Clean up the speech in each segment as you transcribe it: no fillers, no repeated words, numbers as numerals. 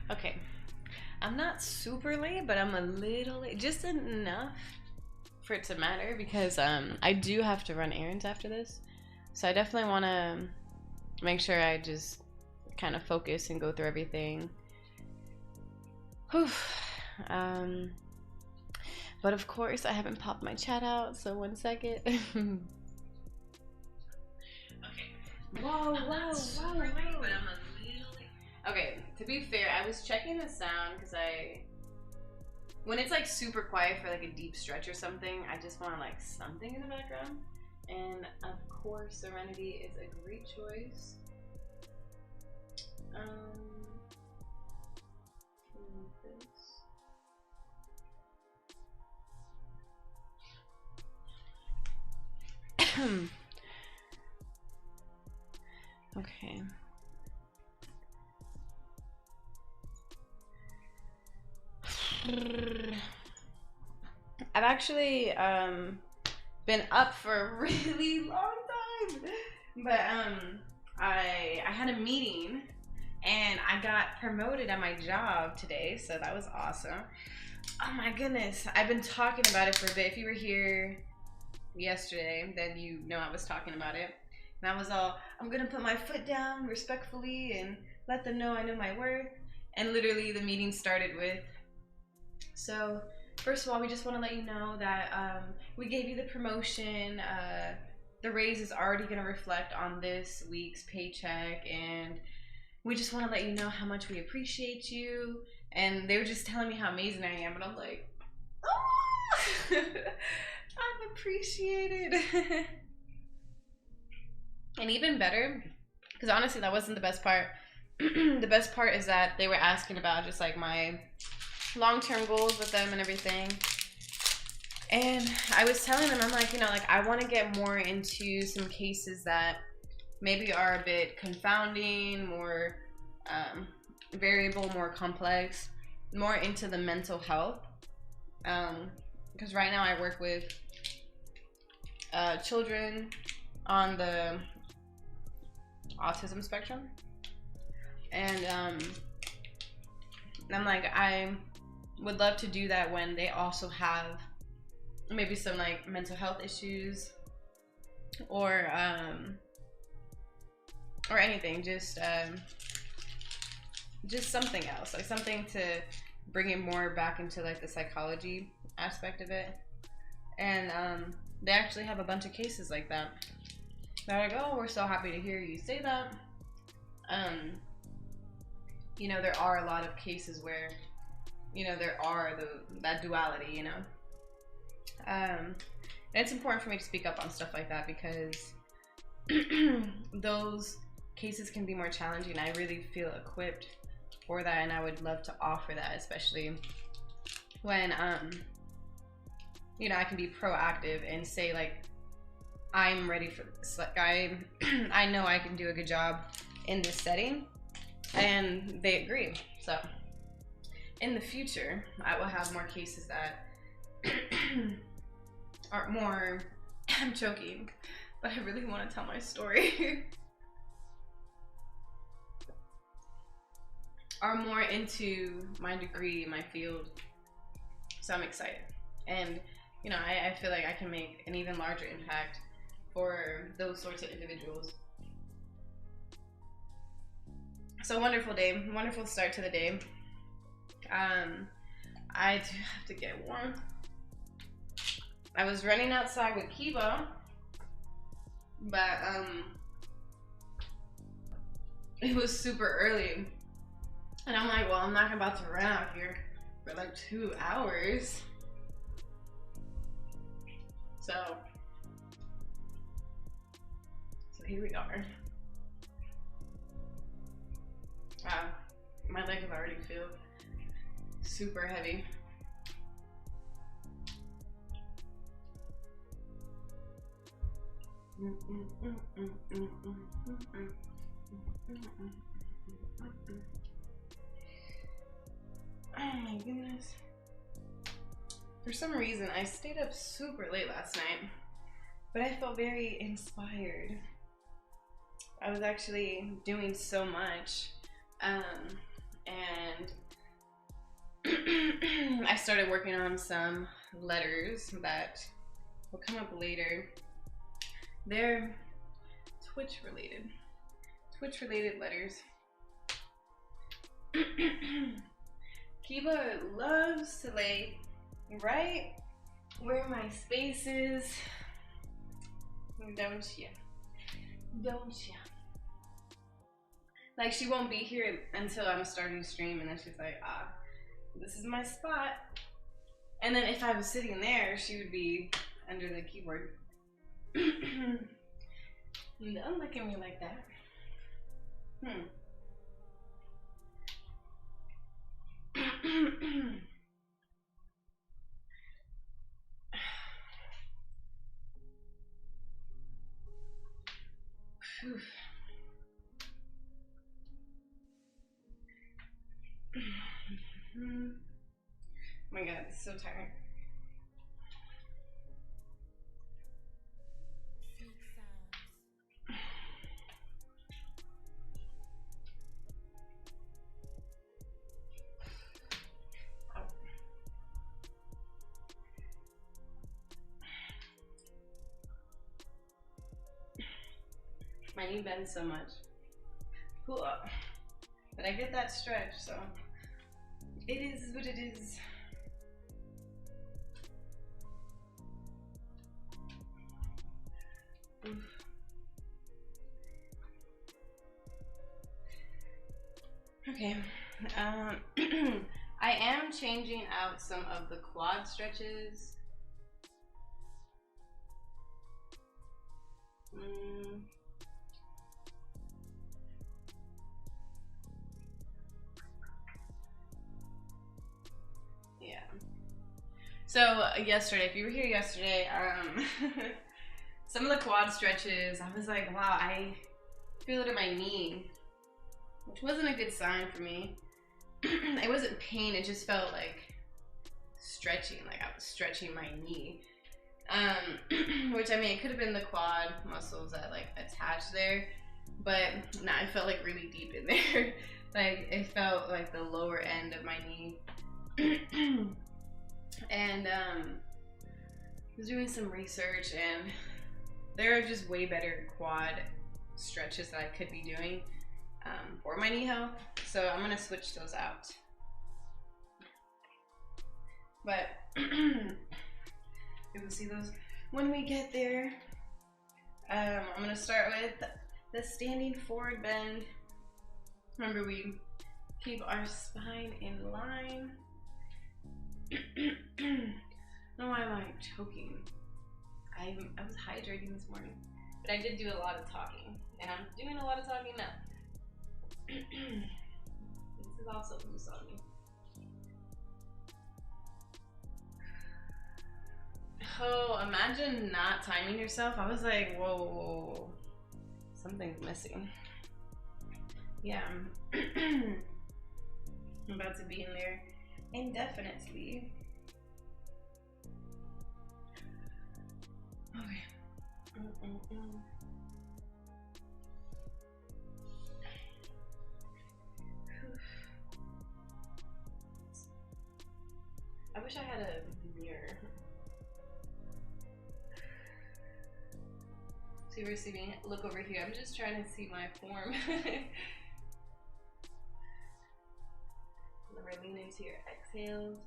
Okay, I'm not super late, but I'm a little late, just enough for it to matter because I do have to run errands after this. So I definitely want to make sure I just kind of focus and go through everything. Whew. But of course I haven't popped my chat out, so 1 second. Okay. Whoa, whoa, whoa, whoa. Okay, to be fair, I was checking the sound because when it's like super quiet for like a deep stretch or something, I just want like something in the background. And of course, Serenity is a great choice. Okay. I've actually been up for a really long time, but I had a meeting and I got promoted at my job today, so that was awesome. Oh my goodness, I've been talking about it for a bit. If you were here yesterday, then you know I was talking about it. And I was all, I'm gonna put my foot down respectfully and let them know I know my worth. And literally the meeting started with, so first of all, we just want to let you know that we gave you the promotion. The raise is already gonna reflect on this week's paycheck, and we just want to let you know how much we appreciate you. And they were just telling me how amazing I am, and I'm like, oh, I'm appreciated. And even better, because honestly that wasn't the best part. The best part is that they were asking about just like my long-term goals with them and everything. And I was telling them, I'm like, you know, like I want to get more into some cases that maybe are a bit confounding, more variable, more complex, more into the mental health. Because right now I work with children on the autism spectrum, and I'm like, I would love to do that when they also have maybe some like mental health issues or anything, just something else, like something to bring it more back into like the psychology aspect of it. And they actually have a bunch of cases like that. They're like, oh, we're so happy to hear you say that. You know, there are a lot of cases where, you know, there are that duality, you know. And it's important for me to speak up on stuff like that because those cases can be more challenging. I really feel equipped for that, and I would love to offer that, especially when you know, I can be proactive and say like, I'm ready for this. Like I know I can do a good job in this setting, and they agree. So in the future, I will have more cases that are more, I'm joking, but I really want to tell my story. Are more into my degree, my field. So I'm excited. And you know, I feel like I can make an even larger impact for those sorts of individuals. So wonderful day, wonderful start to the day. I do have to get warm. I was running outside with Kiba, but it was super early. And I'm like, well, I'm not about to run out here for like 2 hours. So here we are. Wow, my legs already feel super heavy. Oh my goodness. For some reason, I stayed up super late last night, but I felt very inspired. I was actually doing so much, and I started working on some letters that will come up later. They're Twitch related letters. Kiba loves to lay right where my space is. Don't ya? Like, she won't be here until I'm starting to stream, and then she's like, this is my spot. And then if I was sitting there, she would be under the keyboard. Don't look at me like that. Oh my god, I'm so tired. My knee bends so much. Cool. But I get that stretch, so it is what it is. Okay. I am changing out some of the quad stretches. Yeah. So yesterday, if you were here yesterday, some of the quad stretches, I was like, wow, I feel it in my knee, which wasn't a good sign for me. It wasn't pain, it just felt like stretching, like I was stretching my knee. Which, I mean, it could have been the quad muscles that like attach there, but nah, I felt like really deep in there. Like, it felt like the lower end of my knee. And I was doing some research, and there are just way better quad stretches that I could be doing for my knee health, so I'm gonna switch those out. But we will see those when we get there. I'm gonna start with the standing forward bend. Remember, we keep our spine in line. I don't know why I'm like choking. I was hydrating this morning, but I did do a lot of talking, and I'm doing a lot of talking now. This is also loose on me. Oh, imagine not timing yourself. I was like, whoa, something's missing. Yeah, I'm about to be in there indefinitely. Okay. I wish I had a mirror. So you're receiving, look over here. I'm just trying to see my form. Remember, lean into your exhales.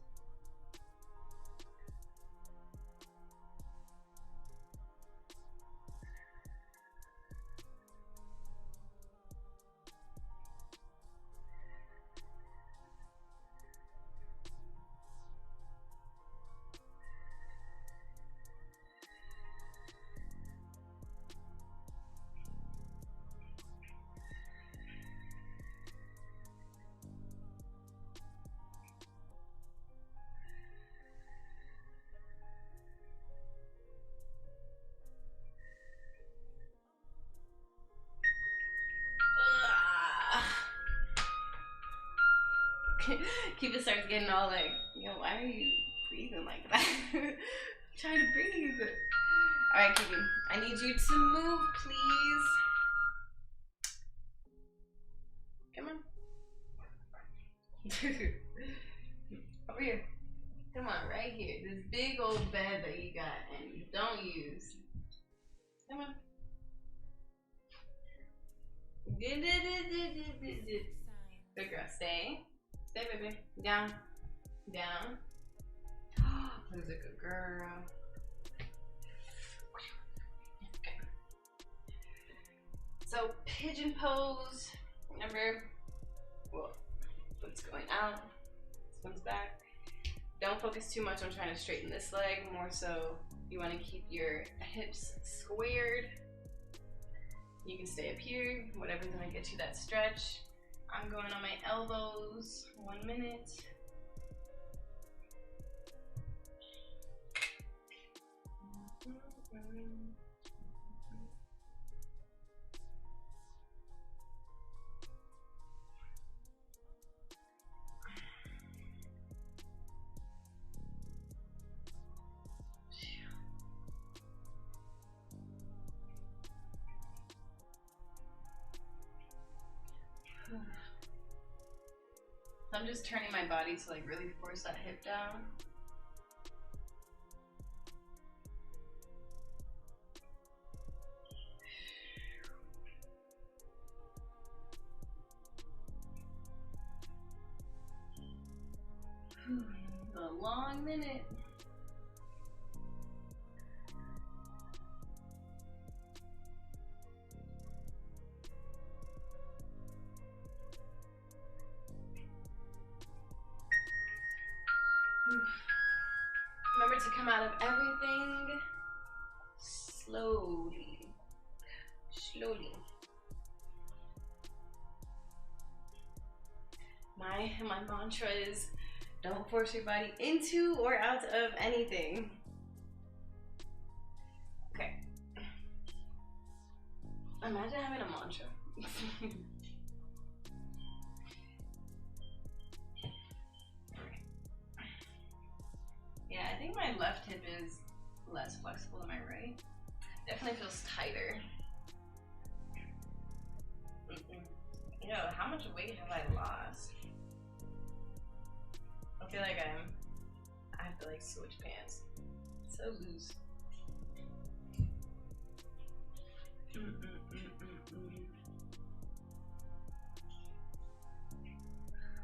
Cuba starts getting all like, yo, why are you breathing like that? I'm trying to breathe. Alright, Cuba, I need you to move, please. Come on. Over here. Come on, right here. This big old bed that you got and you don't use. Come on. Good girl. Stay. Stay, baby. Down. Down. Who's a good girl? Okay. So pigeon pose. Remember? Well, foot's going out. This one's back. Don't focus too much on trying to straighten this leg. More so, you want to keep your hips squared. You can stay up here. Whatever's gonna get you that stretch. I'm going on my elbows. 1 minute. I'm just turning my body to like really force that hip down. A long minute. Remember to come out of everything slowly. Slowly. My mantra is don't force your body into or out of anything. Okay. Imagine having a mantra. Yeah, I think my left hip is less flexible than my right. Definitely feels tighter. Yo, how much weight have I lost? I feel like I have to like switch pants. It's so loose.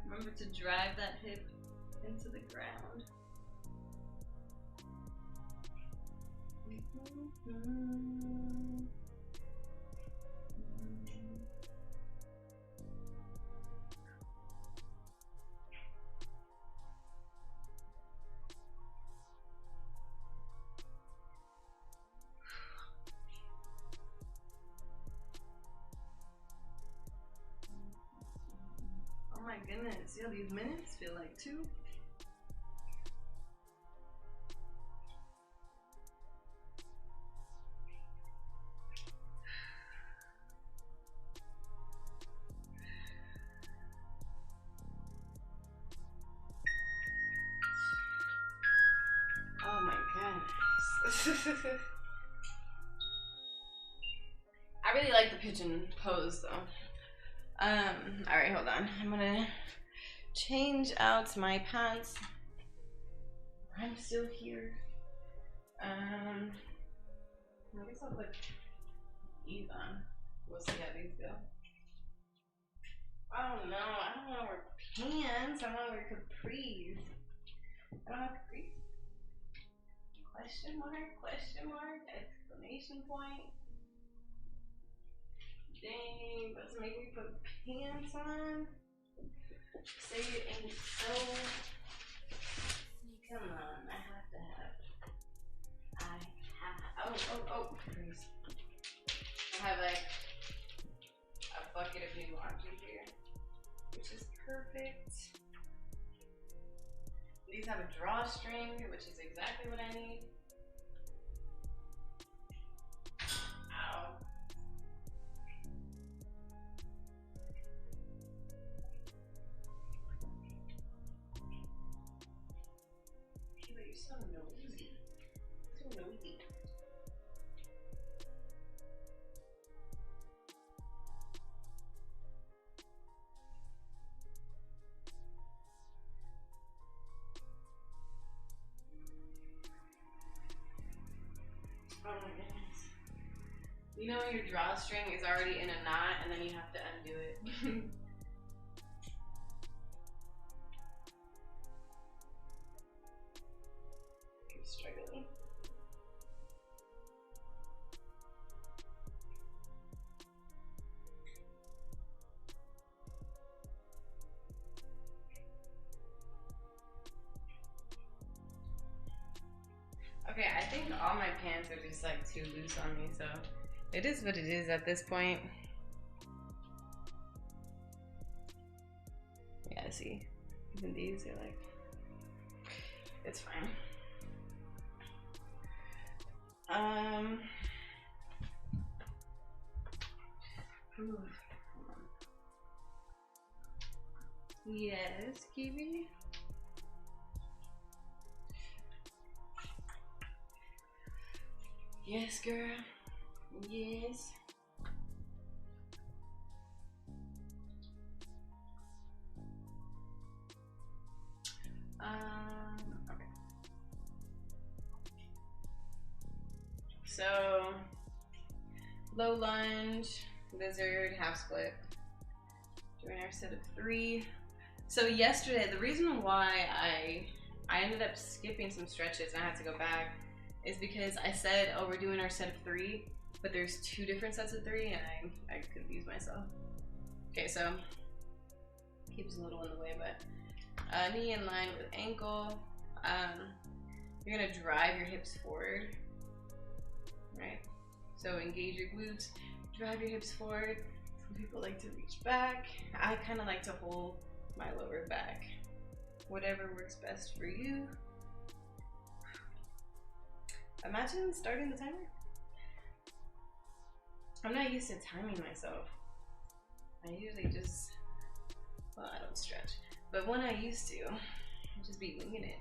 Remember to drive that hip into the ground. Oh my goodness, yo, these minutes feel like 2. Oh my goodness. I really like the pigeon pose though. Alright, hold on. I'm gonna change out my pants. I'm still here. I guess I'll put these on. We'll see how these go. Oh no, I don't wanna wear pants. I wanna wear capris. I don't have capris. Question mark, exclamation point. Dang, let's make me put pants on. Say it ain't so. Come on, I have to have. Oh, please. I have like a bucket of new laundry here, which is perfect. These have a drawstring, which is exactly what I need. Ow. You're so nosy. So nosy. You know when your drawstring is already in a knot and then you have to undo it. I'm struggling. Okay, I think all my pants are just like too loose on me, so it is what it is at this point. Yeah, see, even these are like, it's fine. Ooh. Yes, Kiwi. Yes, girl. Yes. Okay. So, low lunge, lizard, half split. Doing our set of 3. So yesterday, the reason why I ended up skipping some stretches and I had to go back is because I said, oh, we're doing our set of 3, but there's 2 different sets of 3, and I confused myself. Okay, so keeps a little in the way, but knee in line with ankle. You're gonna drive your hips forward, right? So engage your glutes, drive your hips forward. Some people like to reach back. I kind of like to hold my lower back. Whatever works best for you. Imagine starting the timer. I'm not used to timing myself. I usually just, well, I don't stretch, but when I used to, I'd just be winging it.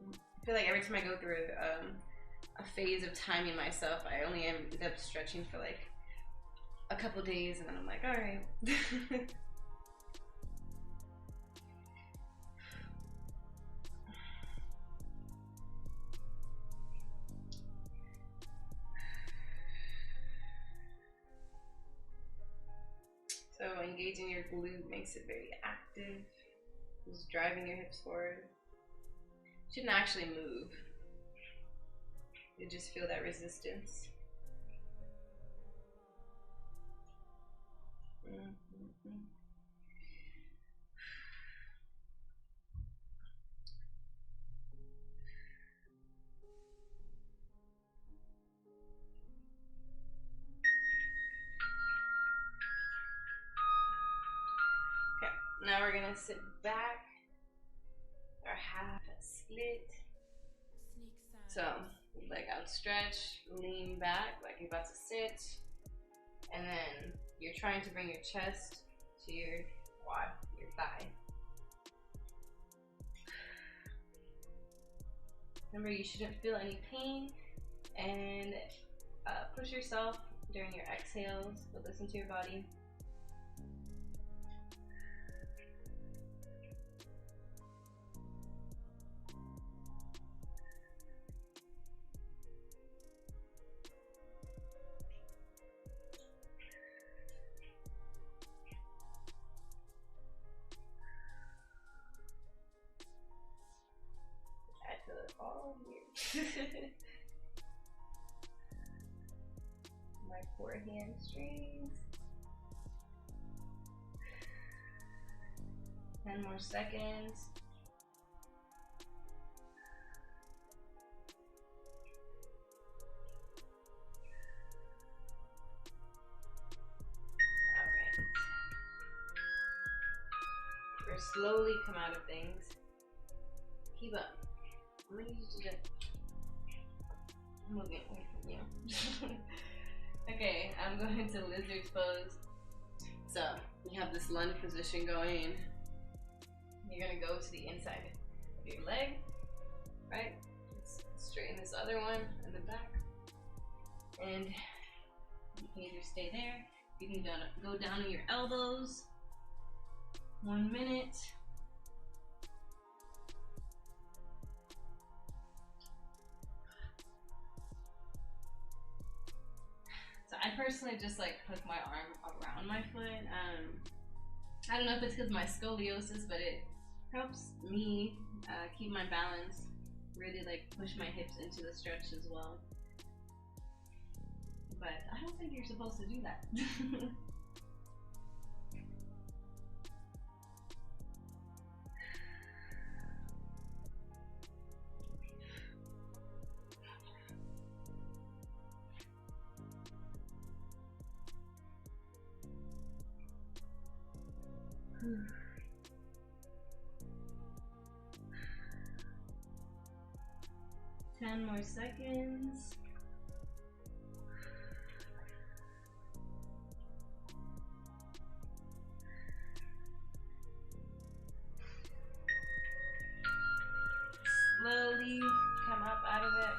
I feel like every time I go through a phase of timing myself, I only end up stretching for like a couple days, and then I'm like, all right. So engaging your glute makes it very active. Just driving your hips forward. Shouldn't actually move. You just feel that resistance. Okay, now we're gonna sit back, our half split. So, leg outstretch, lean back like you're about to sit, and then you're trying to bring your chest to your quad, your thigh. Remember, you shouldn't feel any pain, and push yourself during your exhales, but listen to your body. I feel it all here. My core hamstrings. 10 more seconds. Alright. We're slowly come out of things. Keep up. I'm gonna use you to moving away from you. Okay, I'm going to lizard pose. So you have this lunge position going. You're gonna go to the inside of your leg, right? Let's straighten this other one in the back. And you can either stay there, you can go down on your elbows. 1 minute. So I personally just like hook my arm around my foot. I don't know if it's because of my scoliosis, but it helps me keep my balance, really like push my hips into the stretch as well. But I don't think you're supposed to do that. Ten more seconds. Slowly come up out of it.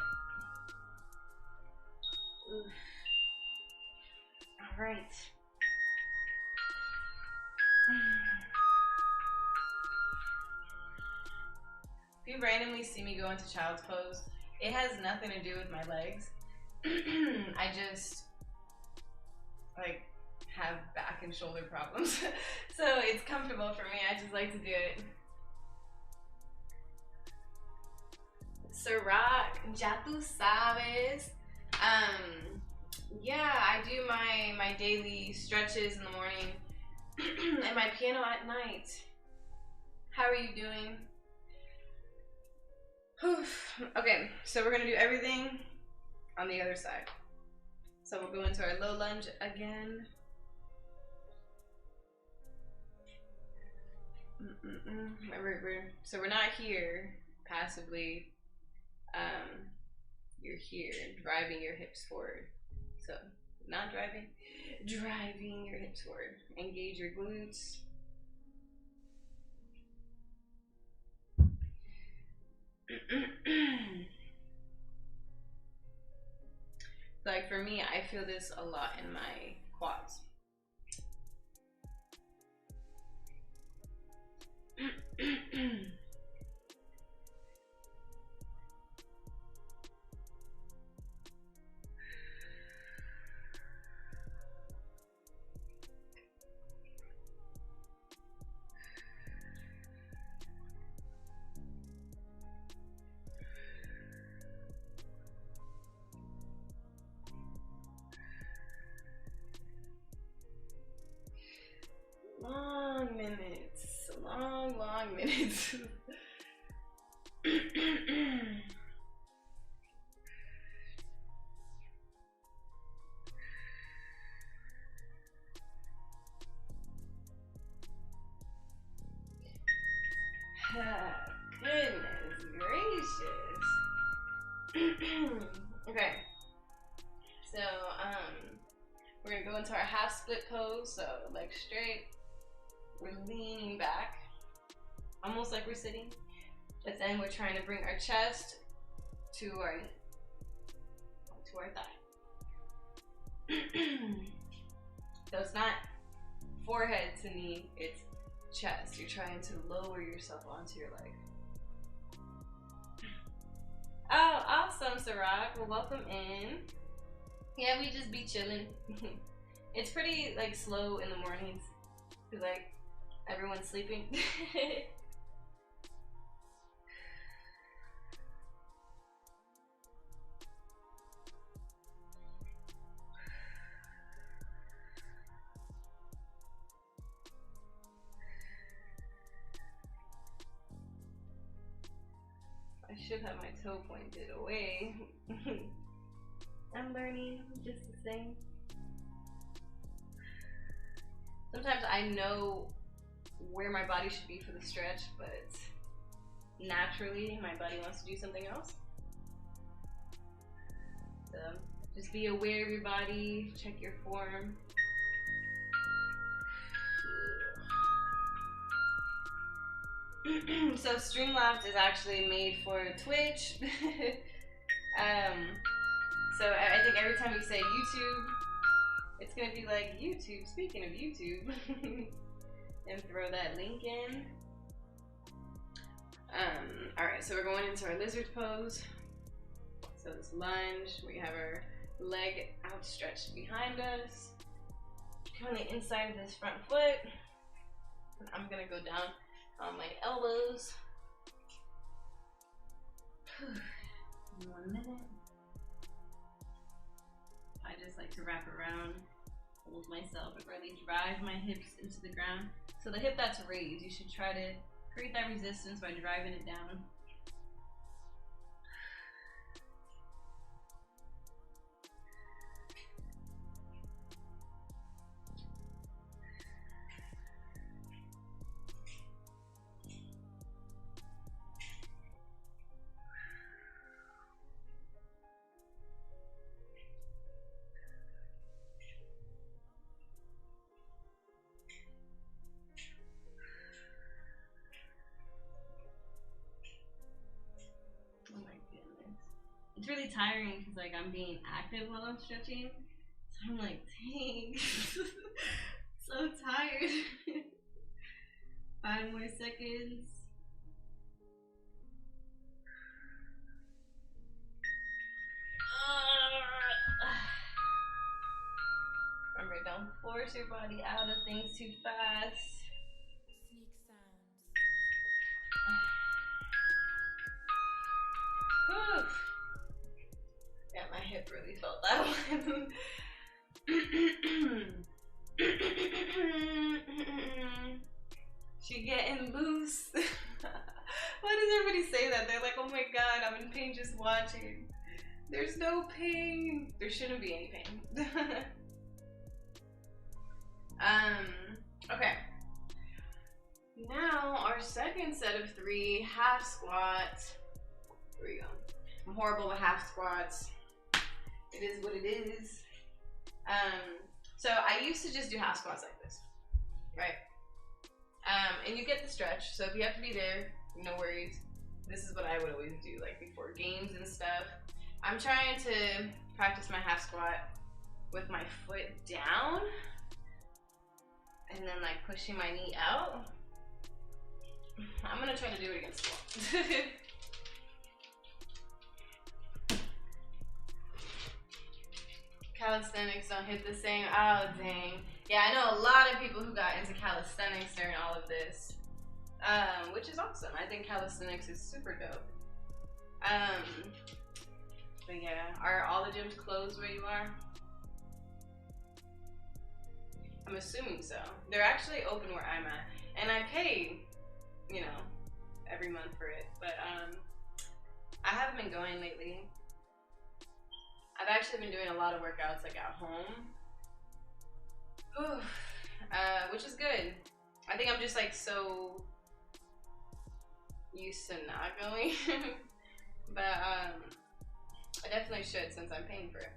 Oof. All right. If you randomly see me go into child's pose, it has nothing to do with my legs. I just like have back and shoulder problems. So it's comfortable for me. I just like to do it. Sirac, ya tú sabes. Yeah, I do my daily stretches in the morning and my piano at night. How are you doing? Okay, so we're gonna do everything on the other side. So we'll go into our low lunge again. So we're not here passively. You're here driving your hips forward. So not driving your hips forward. Engage your glutes. Like for me, I feel this a lot in my quads. Long minutes. Long minutes. Goodness gracious. Okay. So, we're gonna go into our half split pose. So, legs straight. We're leaning back, almost like we're sitting, but then we're trying to bring our chest to our thigh. So it's not forehead to knee, it's chest. You're trying to lower yourself onto your leg. Oh, awesome, Siraj. Well, welcome in. Yeah, we just be chilling. It's pretty like slow in the mornings because like everyone's sleeping. I should have my toe pointed away. I'm learning just the same. Sometimes I know where my body should be for the stretch, but naturally my body wants to do something else. So just be aware of your body, check your form. So Streamlabs is actually made for Twitch. So I think every time you say YouTube, it's gonna be like YouTube, speaking of YouTube. And throw that link in. Alright, so we're going into our lizard pose. So this lunge, we have our leg outstretched behind us. On the inside of this front foot. And I'm gonna go down on my elbows. 1 minute. I just like to wrap around, hold myself, and really drive my hips into the ground. So the hip that's raised, you should try to create that resistance by driving it down. It's really tiring because like I'm being active while I'm stretching. So I'm like, dang, so tired. 5 more seconds. Remember, don't force your body out of things too fast. Sneak sounds. Whew. Yeah, my hip really felt that one. She getting loose. Why does everybody say that? They're like, oh my god, I'm in pain just watching. There's no pain. There shouldn't be any pain. Okay. Now our second set of 3 half squats. Here we go. I'm horrible with half squats. It is what it is. So I used to just do half squats like this, right? And you get the stretch. So if you have to be there, no worries. This is what I would always do, like before games and stuff. I'm trying to practice my half squat with my foot down and then like pushing my knee out. I'm gonna try to do it against the wall. Calisthenics don't hit the same. Oh dang. Yeah, I know a lot of people who got into calisthenics during all of this, which is awesome. I think calisthenics is super dope. But yeah, are all the gyms closed where you are? I'm assuming so. They're actually open where I'm at, and I pay, you know, every month for it. But I haven't been going lately. I've actually been doing a lot of workouts like at home, which is good. I think I'm just like so used to not going, but I definitely should since I'm paying for it.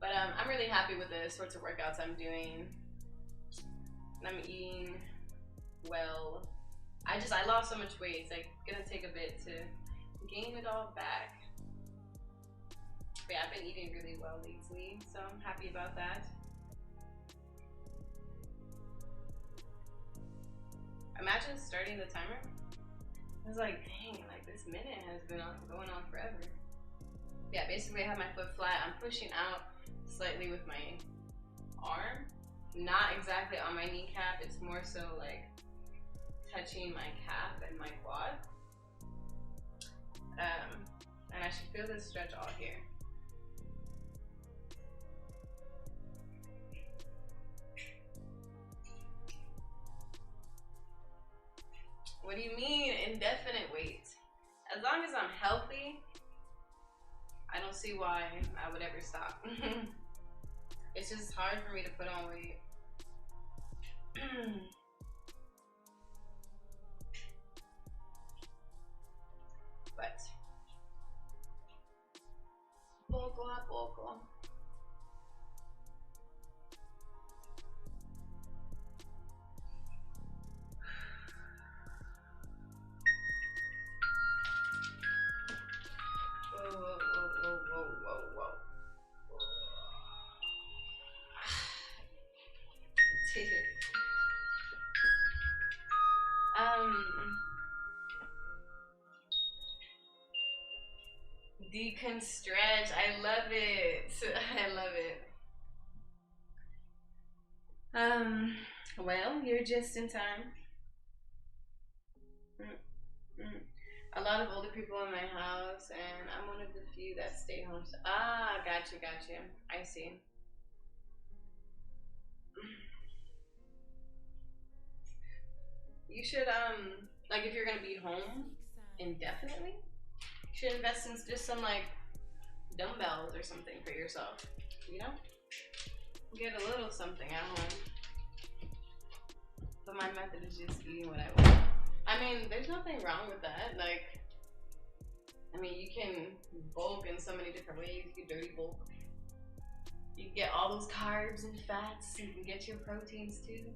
But I'm really happy with the sorts of workouts I'm doing, and I'm eating well. I lost so much weight. It's like gonna take a bit to gain it all back. But yeah, I've been eating really well lately, so I'm happy about that. Imagine starting the timer. I was like, dang, like this minute has been going on forever. Yeah, basically I have my foot flat. I'm pushing out slightly with my arm. Not exactly on my kneecap. It's more so like touching my calf and my quad. And I should feel this stretch all here. What do you mean indefinite weight? As long as I'm healthy, I don't see why I would ever stop. It's just hard for me to put on weight. But poco a poco. Whoa. Deconstretch. I love it. I love it. Well, you're just in time. A lot of older people in my house, and I'm one of the few that stay home. Ah, gotcha. I see. You should, like if you're gonna be home indefinitely, you should invest in just some like dumbbells or something for yourself. You know? Get a little something at home. But my method is just eating what I want. I mean, there's nothing wrong with that. Like, I mean, you can bulk in so many different ways. You can dirty bulk. You can get all those carbs and fats. You can get your proteins too.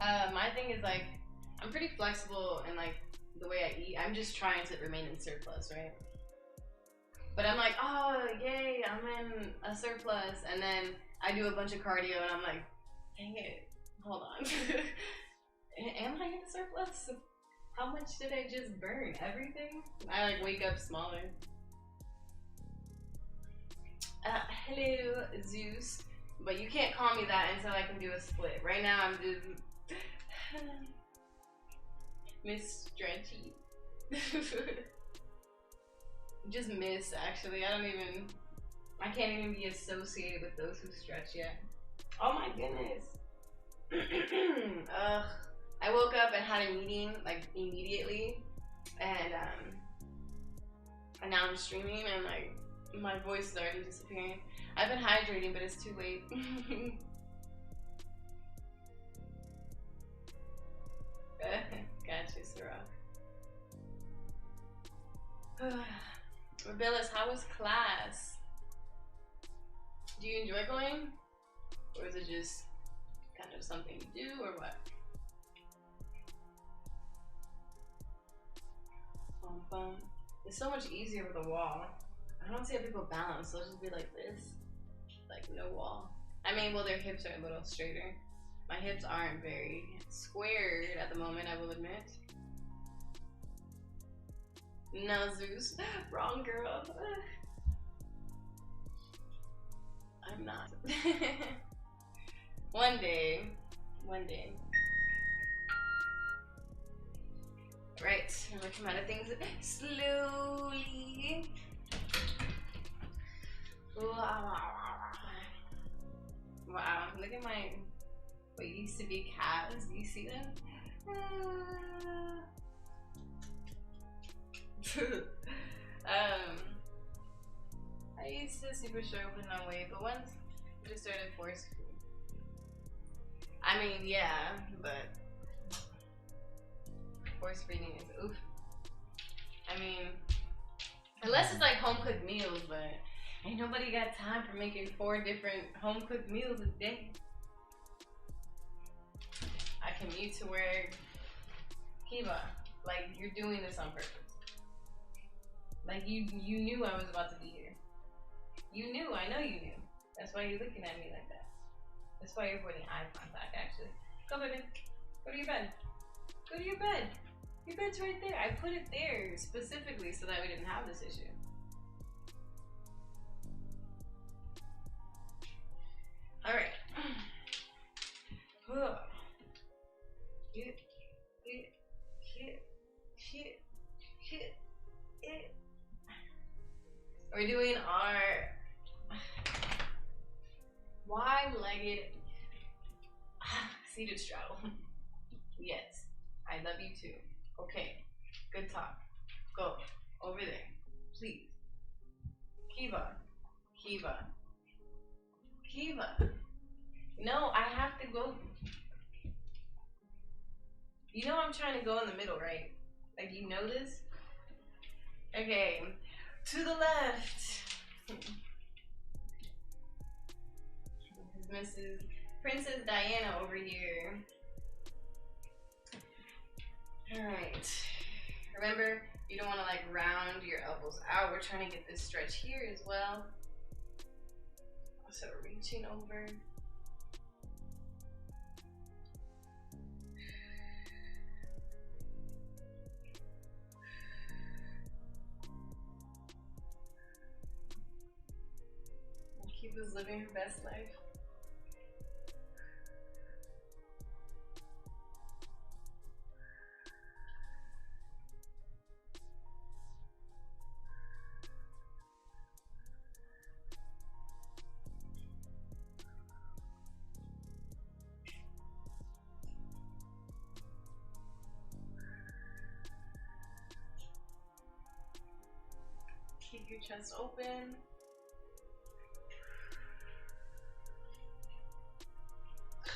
My thing is like, I'm pretty flexible in like the way I eat. I'm just trying to remain in surplus, right? But I'm like, oh, yay, I'm in a surplus. And then I do a bunch of cardio and I'm like, dang it, hold on. Am I in a surplus? How much did I just burn? Everything? I like wake up smaller. Hello, Zeus. But you can't call me that until I can do a split. Right now I'm just Miss Stretchy. Just Miss, actually. I can't even be associated with those who stretch yet. Oh my goodness. Ugh. I woke up and had a meeting like immediately, and now I'm streaming and like my voice is already disappearing. I've been hydrating, but it's too late. Gotcha, Sarah. Rebellis, how was class? Do you enjoy going? Or is it just kind of something you do, or what? It's so much easier with a wall. I don't see how people balance. They'll just be like this. Like no wall. I mean, well, their hips are a little straighter. My hips aren't very squared at the moment, I will admit. No, Zeus. Wrong girl. I'm not. One day. Right, we're coming out of things slowly. Wow, look at my what used to be calves. Do you see them? I used to super struggle putting on weight, but once I just started force food. I mean, yeah, but force feeding is oof. I mean, unless it's like home cooked meals, but ain't nobody got time for making 4 different home cooked meals a day. I commute to work. Kiva, like you're doing this on purpose. Like you knew I was about to be here. You knew, I know you knew. That's why you're looking at me like that. That's why you're putting eye contact, actually. Go, baby. Go to your bed. Go to your bed. Your bed's right there. I put it there specifically so that we didn't have this issue. Alright. We're doing our wide-legged seated straddle. Yes, I love you too. Okay, good talk. Go over there, please. Kiva. No, I have to go. You know I'm trying to go in the middle, right? Like you know this? Okay, to the left. Mrs. Princess Diana over here. Alright. Remember, you don't want to like round your elbows out. We're trying to get this stretch here as well. So reaching over. was living her best life. Keep your chest open.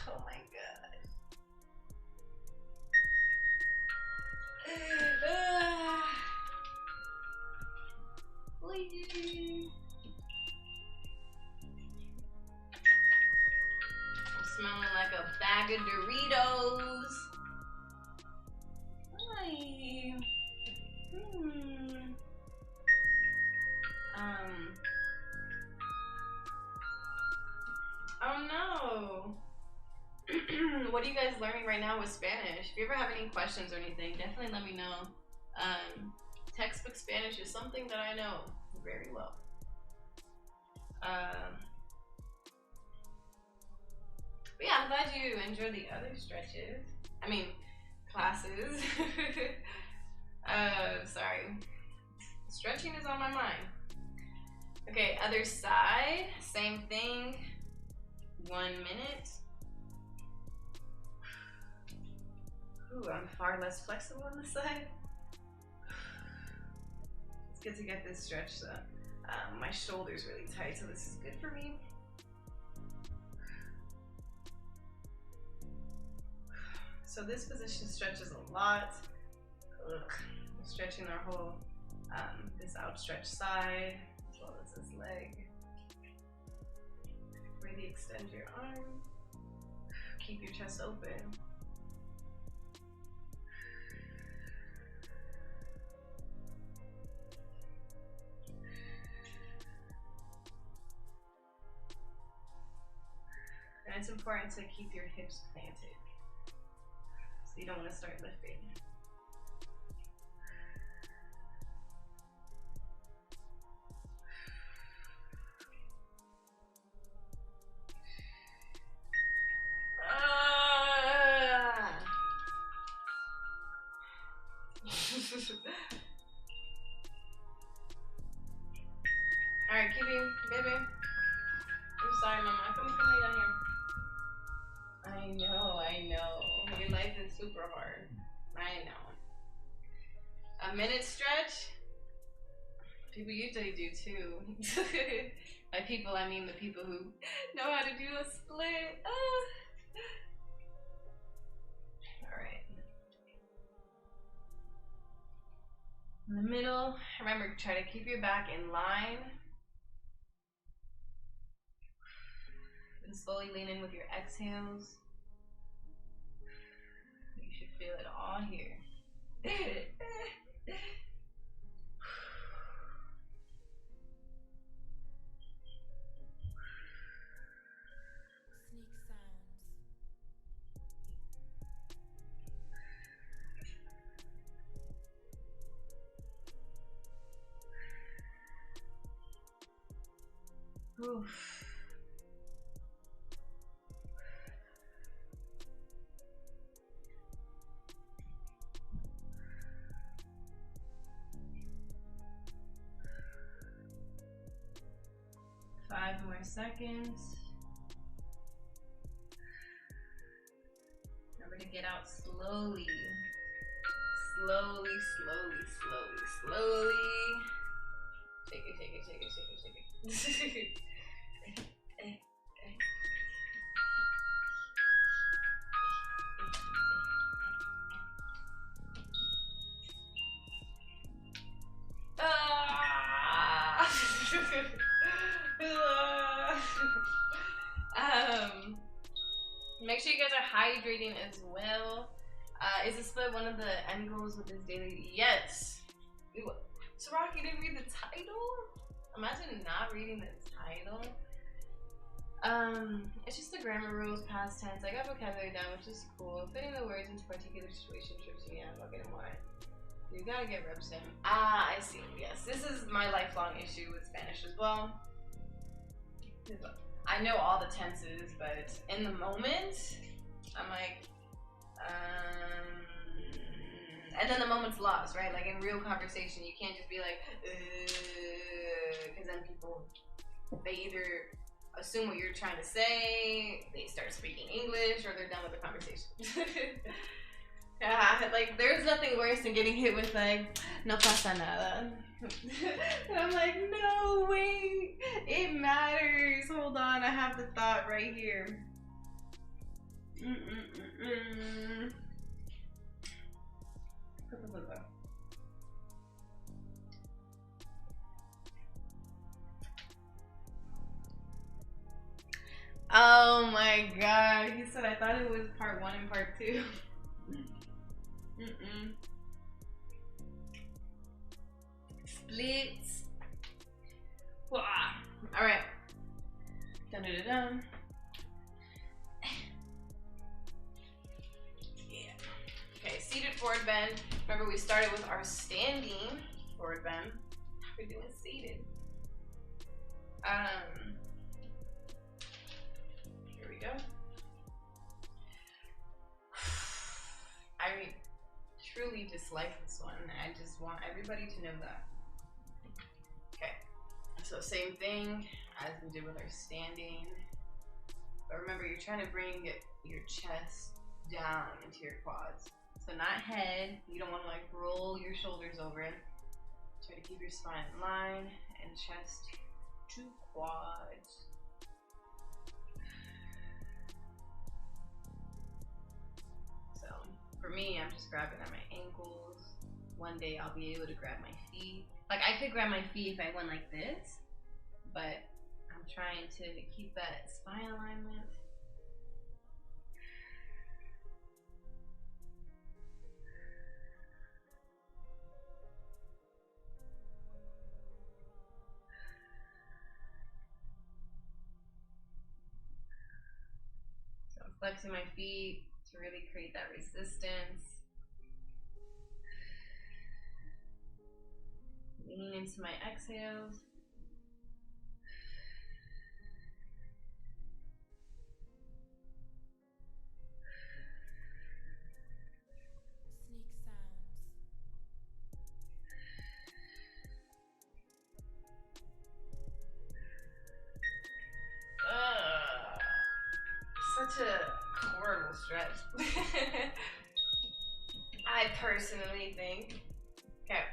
Oh my god. Please. I'm smelling like a bag of Doritos. Hi. Oh no. What are you guys learning right now with Spanish? If you ever have any questions or anything, definitely let me know. Textbook Spanish is something that I know very well. But yeah, I'm glad you enjoyed the other stretches. I mean, classes. Sorry. Stretching is on my mind. Okay, other side, same thing. 1 minute. Ooh, I'm far less flexible on this side. It's good to get this stretch. So, my shoulder's really tight, so this is good for me. So this position stretches a lot. Ugh. We're stretching our whole, this outstretched side, as well as this leg. Really extend your arm. Keep your chest open. And it's important to keep your hips planted. So you don't want to start lifting. Alright, Kitty, baby. I'm sorry, Mama. Come lay down here. I know. Your life is super hard. I know. A minute stretch? People usually do too. By people, I mean the people who know how to do a split. Alright. In the middle, remember, try to keep your back in line. And slowly lean in with your exhales. You should feel it all here. Sneak sounds. 5 more seconds. Remember to get out slowly. Slowly, slowly, slowly, slowly. Shake it, shake it, shake it, shake it, shake it. Make sure you guys are hydrating as well. Is the split one of the end goals with this daily? Yes. Saraki didn't read the title? Imagine not reading the title. It's just the grammar rules, past tense. I got vocabulary down, which is cool. Fitting the words into particular situation trips me out. I'll get them why. You gotta get reps in. I see. Yes, this is my lifelong issue with Spanish as well. I know all the tenses, but in the moment, I'm like, and then the moment's lost, right? Like in real conversation, you can't just be like, because then people, they either assume what you're trying to say, they start speaking English, or they're done with the conversation. Like, there's nothing worse than getting hit with like, no pasa nada. And I'm like, no, wait, it matters. Hold on, I have the thought right here. Oh my god, he said I thought it was part 1 and part 2. Splits. Alright. Dun dun dun dun. Yeah. Okay, seated forward bend. Remember, we started with our standing forward bend. Now we're doing seated. Here we go. I truly dislike this one. I just want everybody to know that. Okay, so same thing as we did with our standing. But remember, you're trying to bring your chest down into your quads. So not head. You don't want to like roll your shoulders over. Try to keep your spine in line and chest to quads. So for me, I'm just grabbing at my ankles. One day I'll be able to grab my feet. Like I could grab my feet if I went like this, but I'm trying to keep that spine alignment. So I'm flexing my feet to really create that resistance. Lean into my exhales. Sneak sounds. Such a horrible stretch. I personally think. Okay.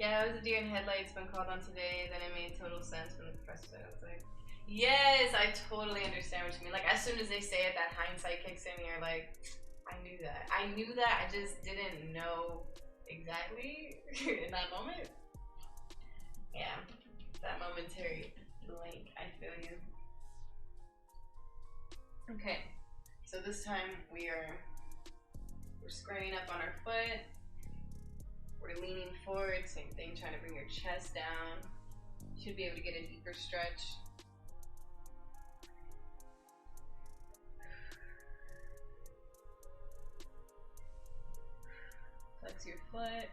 Yeah, it was a deer in headlights been called on today. Then it made total sense when the professor said it. I was like, yes, I totally understand what you mean. Like, as soon as they say it, that hindsight kicks in. You're like, I knew that. I knew that. I just didn't know exactly in that moment. Yeah, that momentary blank. I feel you. Okay, so this time we're squaring up on our foot. We're leaning forward, same thing, trying to bring your chest down. Should be able to get a deeper stretch. Flex your foot.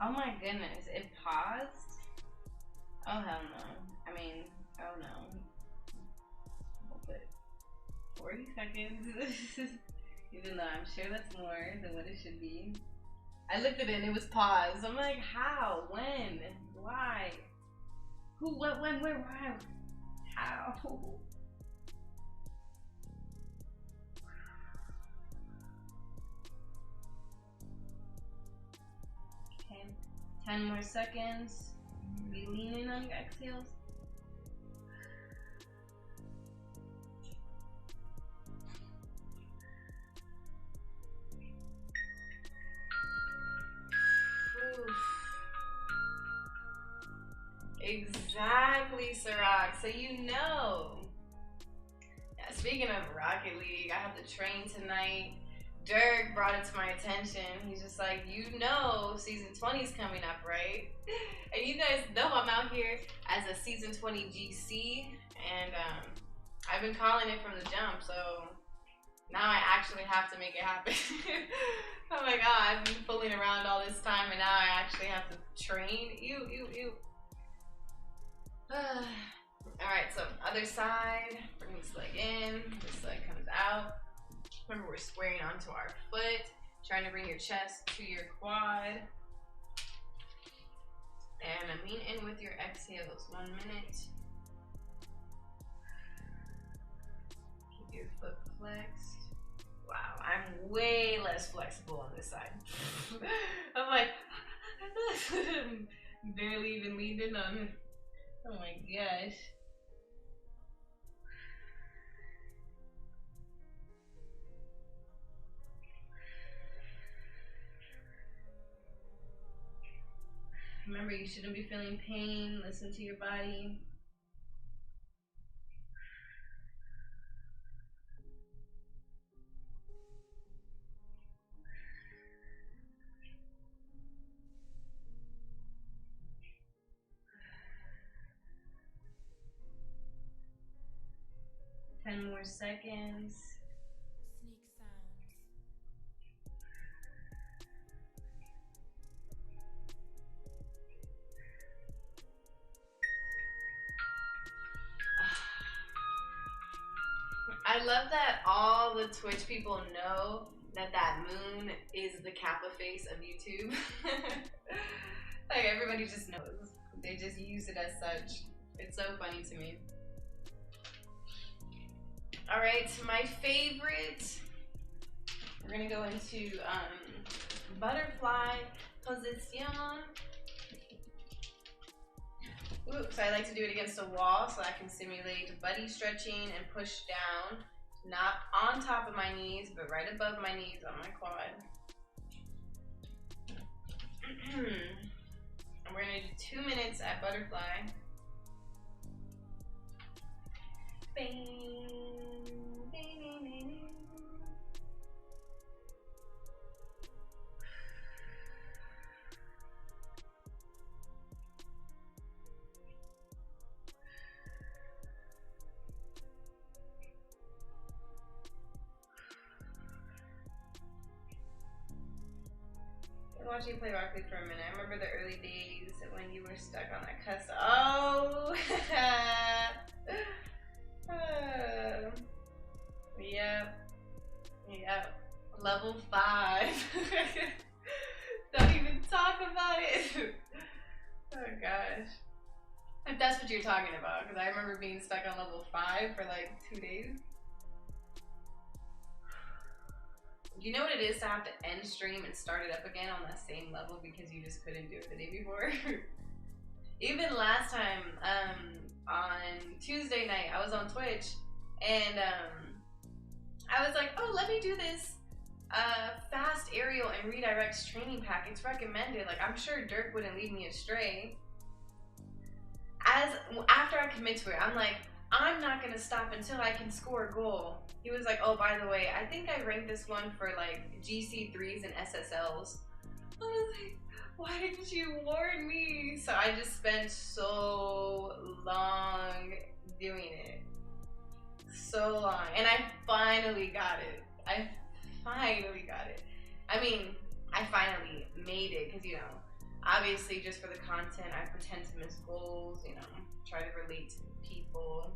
Oh my goodness, it paused? Oh hell no. I mean, oh no. We'll put 40 seconds. Even though I'm sure that's more than what it should be. I looked at it and it was paused. I'm like, how? When? Why? Who? What? When? Where? Why? How? Okay, 10 more seconds. Be leaning on your exhales. Exactly, Ciroc. So you know. Yeah, speaking of Rocket League, I have to train tonight. Dirk brought it to my attention. He's just like, you know, season 20 is coming up, right? And you guys know I'm out here as a season 20 GC, and I've been calling it from the jump, so now I actually have to make it happen. Oh my god, I've been fooling around all this time, and now I actually have to train. Ew. Alright, so other side, bring this leg in, this leg comes out. Remember, we're squaring onto our foot, trying to bring your chest to your quad. And lean in with your exhales, 1 minute. Keep your foot flexed. Wow, I'm way less flexible on this side. I'm like, barely even leaned in on it. Oh my gosh. Remember, you shouldn't be feeling pain. Listen to your body. Ten more seconds. Sneak sounds. I love that all the Twitch people know that that moon is the Kappa face of YouTube. Like, everybody just knows. They just use it as such. It's so funny to me. All right, my favorite. We're gonna go into butterfly position. Ooh, so I like to do it against a wall so I can simulate buddy stretching and push down, not on top of my knees, but right above my knees on my quad. And we're gonna do 2 minutes at butterfly. Bang. Watch you play Rocket League for a minute. I remember the early days when you were stuck on that custom. Oh! Yep. Level 5. Don't even talk about it. Oh gosh. If that's what you're talking about, because I remember being stuck on level 5 for like 2 days. You know what it is to have to end stream and start it up again on that same level because you just couldn't do it the day before? Even last time, on Tuesday night, I was on Twitch, and I was like, oh, let me do this fast aerial and redirects training pack. It's recommended. Like, I'm sure Dirk wouldn't lead me astray. After I commit to it, I'm like, I'm not gonna stop until I can score a goal. He was like, oh, by the way, I think I ranked this one for like GC3s and SSLs. I was like, why didn't you warn me? So I just spent so long doing it. So long. And I finally got it. I mean, I finally made it because, you know, obviously just for the content, I pretend to miss goals, you know, try to relate to people,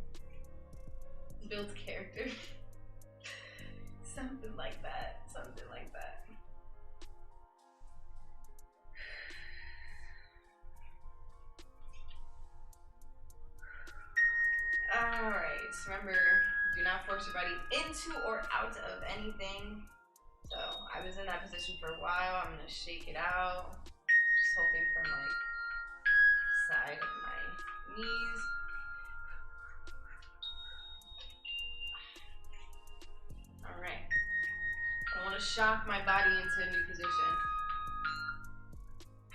build character. Something like that. Alright, remember, do not force your body into or out of anything. So, I was in that position for a while. I'm gonna shake it out. Just holding from like side of my knees. Alright. I want to shock my body into a new position.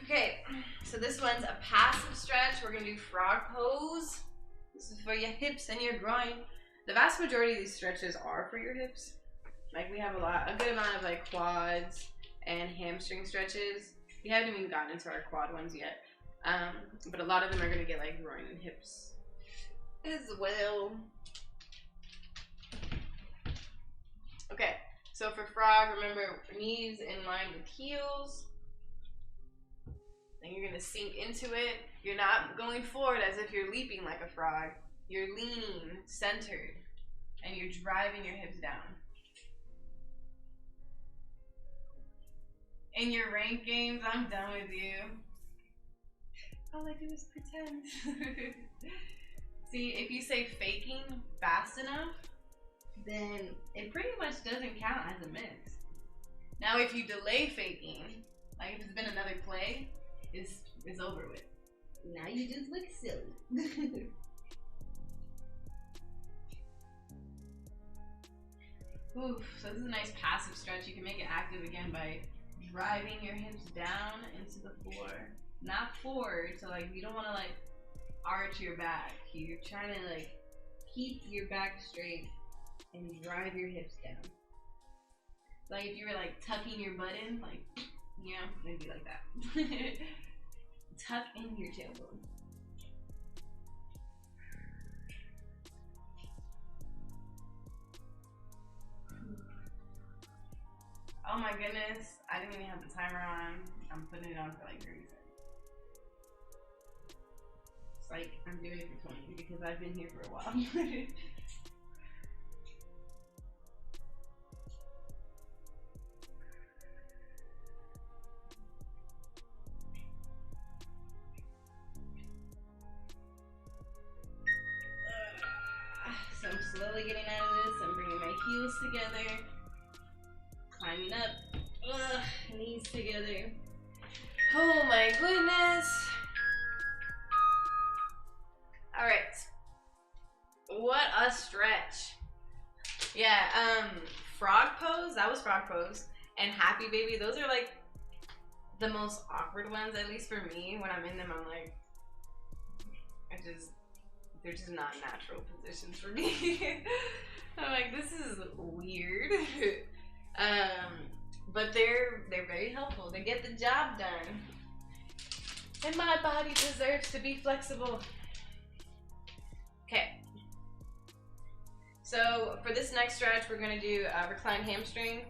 Okay, so this one's a passive stretch. We're gonna do frog pose. This is for your hips and your groin. The vast majority of these stretches are for your hips. Like we have a good amount of like quads and hamstring stretches. We haven't even gotten into our quad ones yet. But a lot of them are gonna get like groin and hips as well. Okay, so for frog, remember knees in line with heels. And you're gonna sink into it. You're not going forward as if you're leaping like a frog. You're leaning, centered, and you're driving your hips down. In your rank games, I'm done with you. All I do is pretend. See, if you say faking fast enough, then it pretty much doesn't count as a miss. Now, if you delay faking, like if it's been another play, it's over with. Now you just look silly. Oof, so this is a nice passive stretch. You can make it active again by driving your hips down into the floor. Not forward, so like you don't want to like arch your back. You're trying to like keep your back straight and drive your hips down. Like if you were like tucking your butt in, like, you know, maybe like that. Tuck in your tailbone. Oh my goodness, I didn't even have the timer on. I'm putting it on for like 30 seconds. It's like I'm doing it for 20 because I've been here for a while. So I'm slowly getting out of this. I'm bringing my heels together. Climbing up. Knees together. Oh my goodness. Alright. What a stretch. Yeah, frog pose. That was frog pose. And happy baby. Those are like the most awkward ones, at least for me. When I'm in them, I'm like, they're just not natural positions for me. I'm like, this is weird. But they're very helpful. They get the job done. And my body deserves to be flexible. Okay. So for this next stretch, we're gonna do reclined hamstring.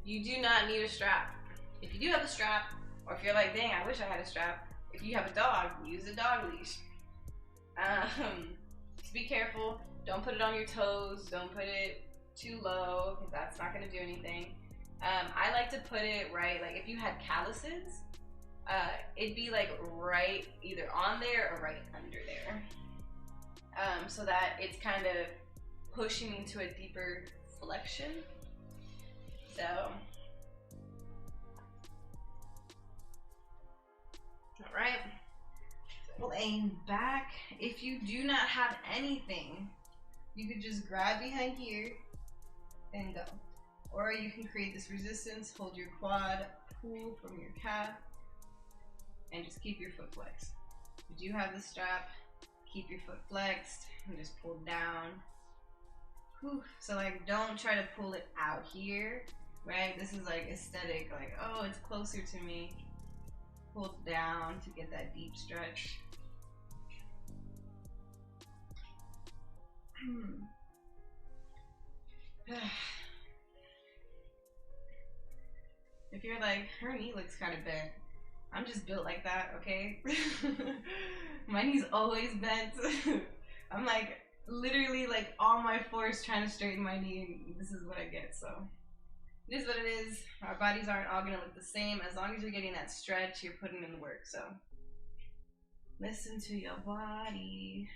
You do not need a strap. If you do have a strap, or if you're like, dang, I wish I had a strap. If you have a dog, use a dog leash. Just be careful. Don't put it on your toes. Don't put it too low, because that's not going to do anything. I like to put it right, like if you had calluses, it'd be like right either on there or right under there. So that it's kind of pushing into a deeper flexion. So, all right. Laying back. If you do not have anything, you could just grab behind here and go. Or you can create this resistance, hold your quad, pull from your calf, and just keep your foot flexed. If you do have the strap, keep your foot flexed and just pull down. Whew. So like, don't try to pull it out here, right? This is like aesthetic, like, oh, it's closer to me. Pull down to get that deep stretch. If you're like, her knee looks kind of bent, I'm just built like that, okay? My knee's always bent. I'm like literally like all my force trying to straighten my knee, and this is what I get. So it is what it is. Our bodies aren't all gonna look the same. As long as you're getting that stretch, you're putting in the work. So listen to your body.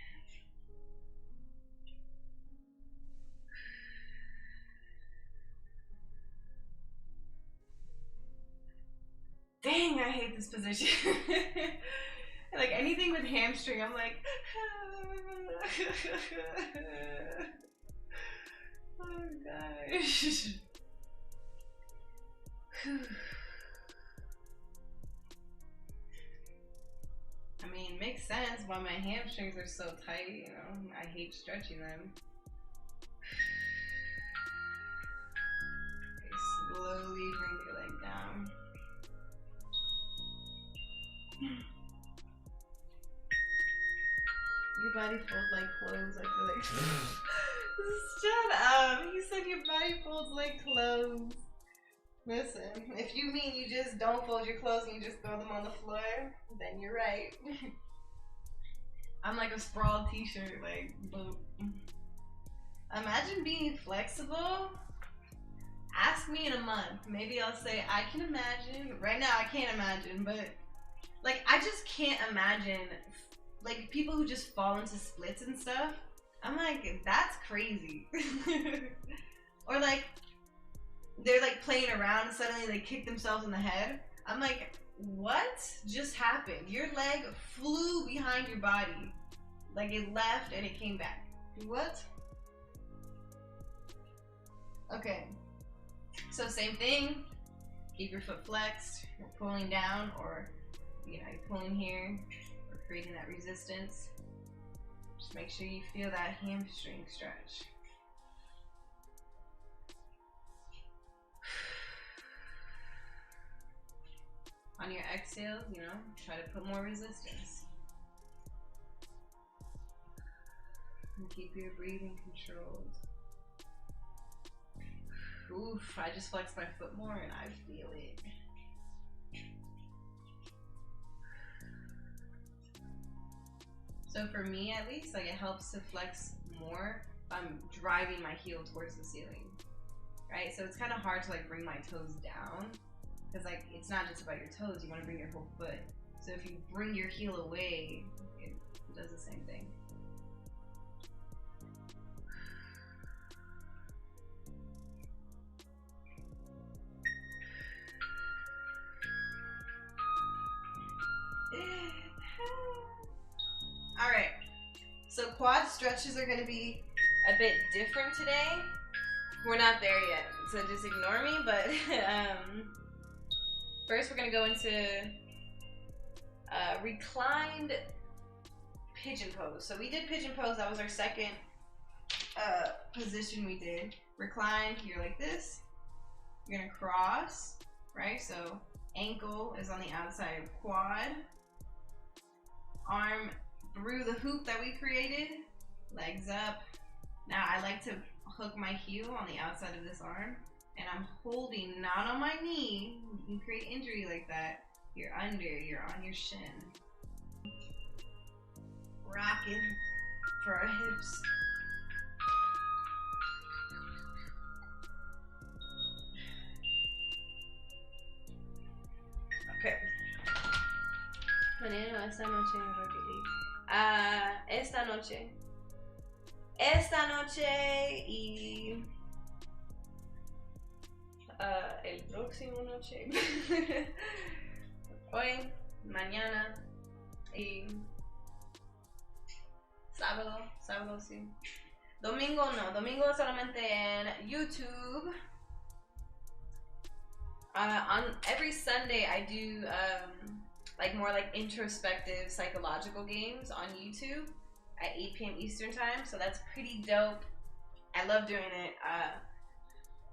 Dang, I hate this position. Like anything with hamstring, I'm like, oh gosh. I mean, makes sense why my hamstrings are so tight, you know. I hate stretching them. Okay, slowly bring your leg down. Your body folds like clothes, I feel like. Shut up! He said your body folds like clothes. Listen, if you mean you just don't fold your clothes and you just throw them on the floor, then you're right. I'm like a sprawled t-shirt, like, boop. Imagine being flexible. Ask me in a month. Maybe I'll say, I can imagine. Right now, I can't imagine, but, like, I just can't imagine, like, people who just fall into splits and stuff. I'm like, that's crazy. Or, like, they're like playing around and suddenly they kick themselves in the head. I'm like, what just happened? Your leg flew behind your body. Like it left and it came back. What? Okay. So same thing. Keep your foot flexed. You're pulling down, or you know, you're pulling here, or creating that resistance. Just make sure you feel that hamstring stretch. On your exhale, you know, try to put more resistance. And keep your breathing controlled. Oof, I just flexed my foot more and I feel it. So for me at least, like it helps to flex more if I'm driving my heel towards the ceiling, right? So it's kind of hard to like bring my toes down. Because like it's not just about your toes, you want to bring your whole foot. So if you bring your heel away, it does the same thing. Alright, so quad stretches are going to be a bit different today. We're not there yet, so just ignore me, but first, we're gonna go into reclined pigeon pose. So we did pigeon pose, that was our second position we did. Reclined, you're like this. You're gonna cross, right? So ankle is on the outside of quad. Arm through the hoop that we created. Legs up. Now I like to hook my heel on the outside of this arm. And I'm holding, not on my knee. You can create injury like that. You're under, you're on your shin. Rocking for our hips. Okay. Mañana, esta noche, esta noche. Esta noche y el próximo noche. Hoy, mañana y sábado sí. Domingo no, domingo solamente en YouTube. On every Sunday I do like more like introspective psychological games on YouTube at 8 p.m. Eastern time, so that's pretty dope. I love doing it.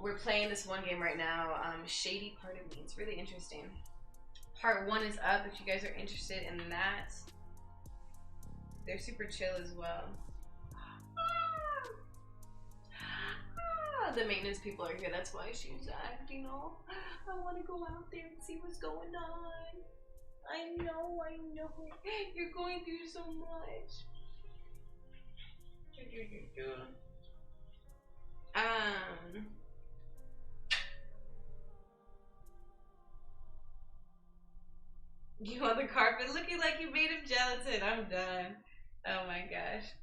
We're playing this one game right now, Shady Part of Me. It's really interesting. Part 1 is up if you guys are interested in that. They're super chill as well. The maintenance people are here, that's why she's acting all, I want to go out there and see what's going on. I know. You're going through so much. You on the carpet looking like you made of gelatin. I'm done. Oh my gosh.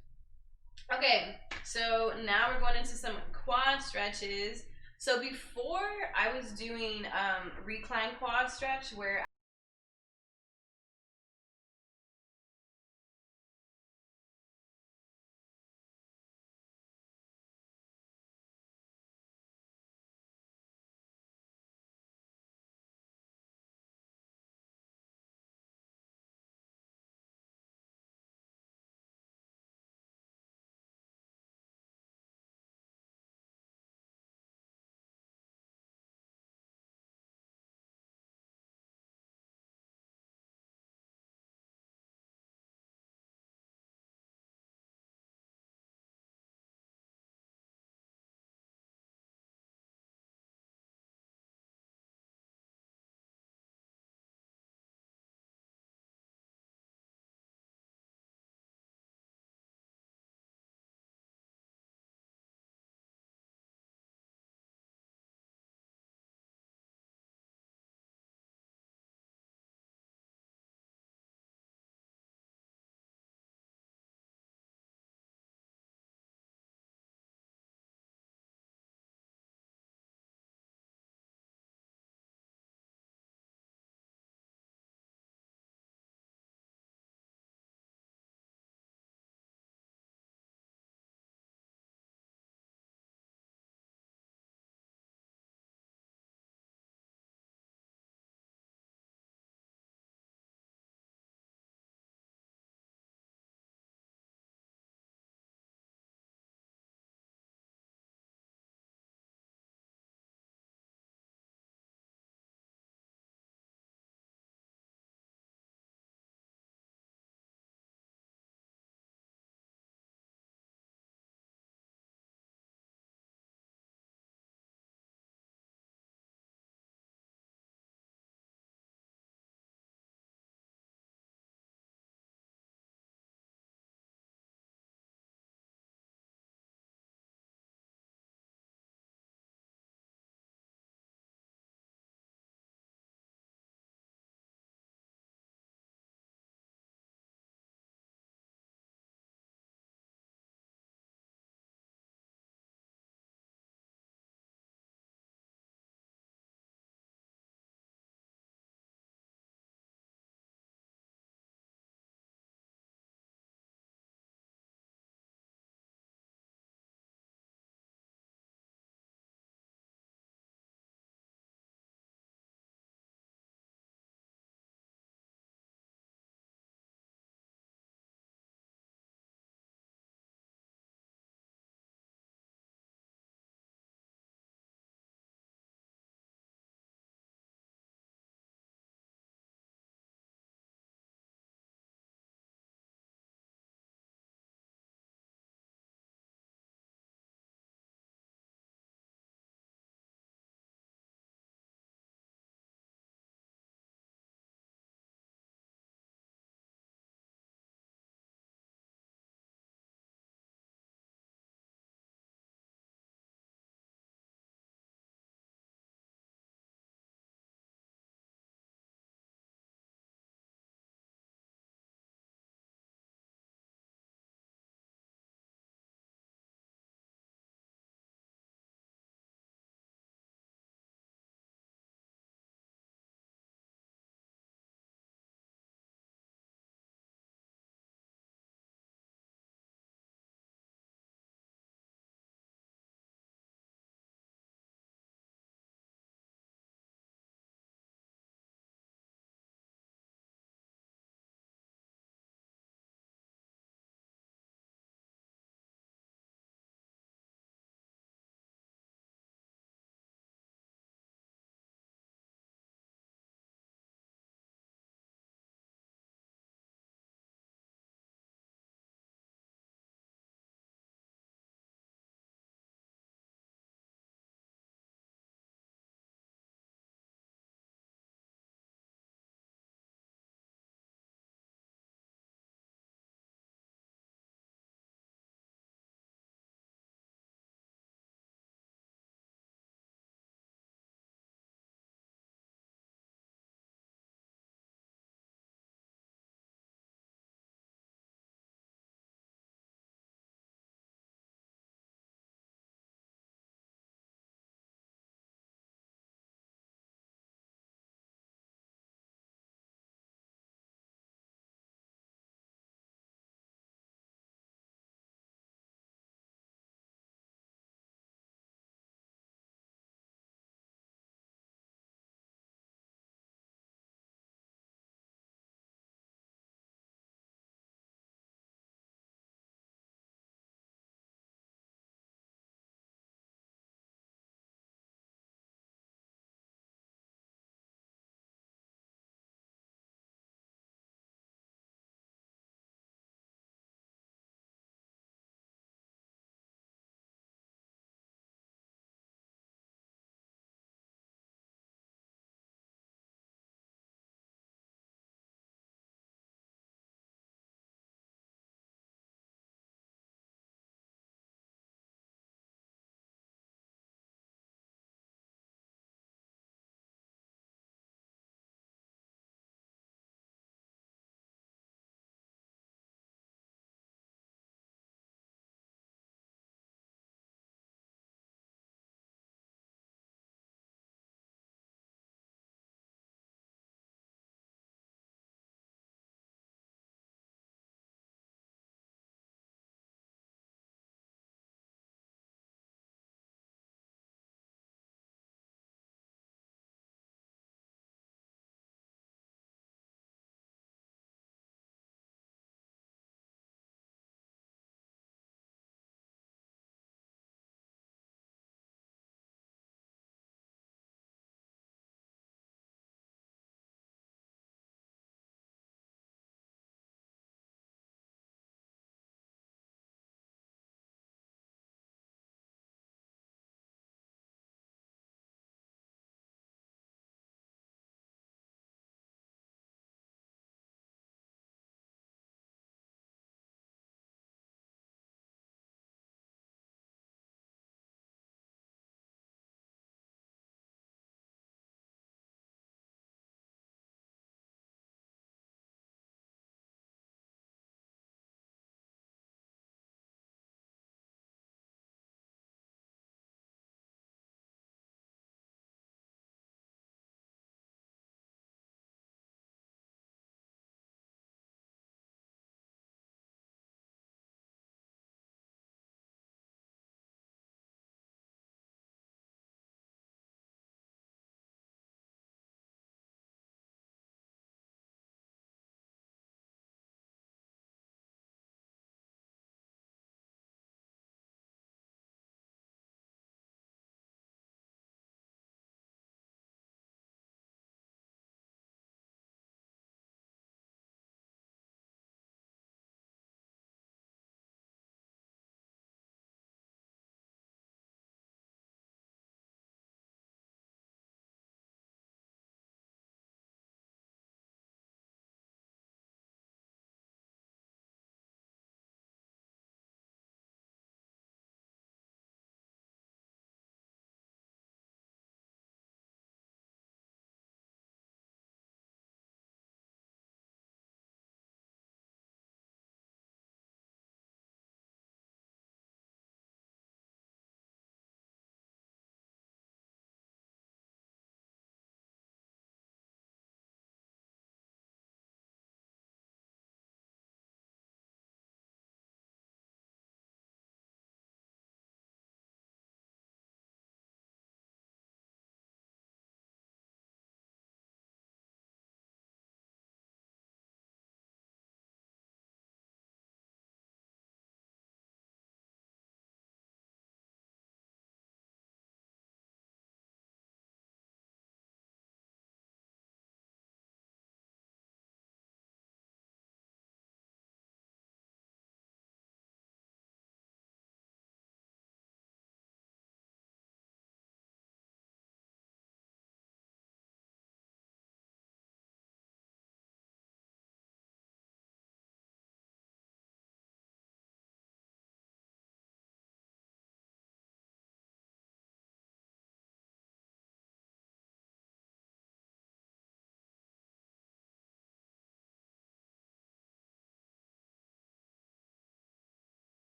Okay, so now we're going into some quad stretches. So before I was doing recline quad stretch where